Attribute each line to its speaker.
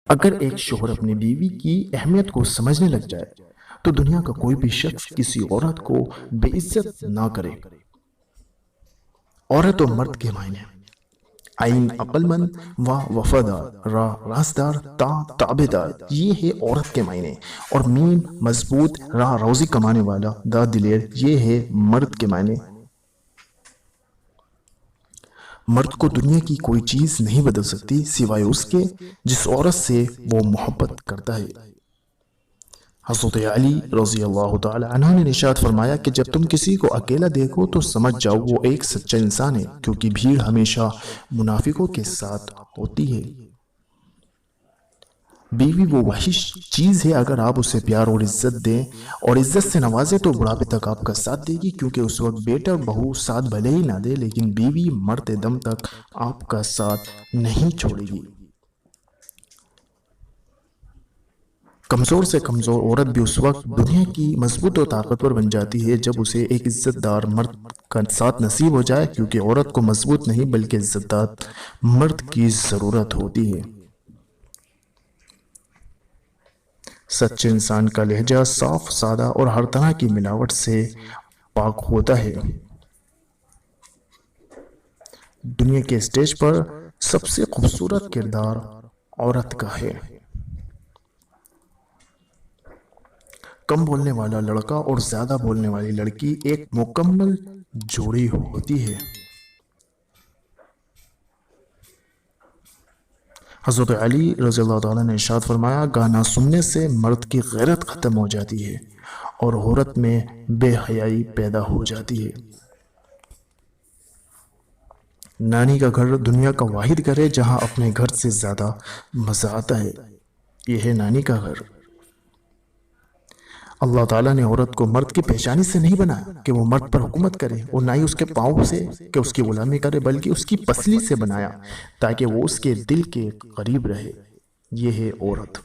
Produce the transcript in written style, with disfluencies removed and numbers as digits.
Speaker 1: اگر ایک شوہر اپنی بیوی کی اہمیت کو سمجھنے لگ جائے تو دنیا کا کوئی بھی شخص کسی عورت کو بے عزت نہ کرے۔ عورت و مرد کے معنی: عین عقل مند و وفادار، را رازدار، تا تابعدار، یہ ہے عورت کے معنی۔ اور میم مضبوط، را روزی کمانے والا، دا دلیر، یہ ہے مرد کے معنی۔ مرد کو دنیا کی کوئی چیز نہیں بدل سکتی سوائے اس کے جس عورت سے وہ محبت کرتا ہے۔ حضرت علی رضی اللہ تعالی عنہ نے ارشاد فرمایا کہ جب تم کسی کو اکیلا دیکھو تو سمجھ جاؤ وہ ایک سچا انسان ہے، کیونکہ بھیڑ ہمیشہ منافقوں کے ساتھ ہوتی ہے۔ بیوی وہ وحی چیز ہے، اگر آپ اسے پیار اور عزت دیں اور عزت سے نوازیں تو بڑھاپے تک آپ کا ساتھ دے گی، کیونکہ اس وقت بیٹا اور بہو ساتھ بھلے ہی نہ دے لیکن بیوی مرتے دم تک آپ کا ساتھ نہیں چھوڑے گی۔ کمزور سے کمزور عورت بھی اس وقت دنیا کی مضبوط اور طاقتور بن جاتی ہے جب اسے ایک عزت دار مرد کا ساتھ نصیب ہو جائے، کیونکہ عورت کو مضبوط نہیں بلکہ عزت دار مرد کی ضرورت ہوتی ہے۔ سچے انسان کا لہجہ صاف، سادہ اور ہر طرح کی ملاوٹ سے پاک ہوتا ہے۔ دنیا کے اسٹیج پر سب سے خوبصورت کردار عورت کا ہے۔ کم بولنے والا لڑکا اور زیادہ بولنے والی لڑکی ایک مکمل جوڑی ہوتی ہے۔ حضرت علی رضی اللہ تعالیٰ نے ارشاد فرمایا، گانا سننے سے مرد کی غیرت ختم ہو جاتی ہے اور عورت میں بے حیائی پیدا ہو جاتی ہے۔ نانی کا گھر دنیا کا واحد گھر ہے جہاں اپنے گھر سے زیادہ مزہ آتا ہے۔ یہ ہے نانی کا گھر۔ اللہ تعالیٰ نے عورت کو مرد کی پیشانی سے نہیں بنایا کہ وہ مرد پر حکومت کرے، اور نہ ہی اس کے پاؤں سے کہ اس کی غلامی کرے، بلکہ اس کی پسلی سے بنایا تاکہ وہ اس کے دل کے قریب رہے۔ یہ ہے عورت۔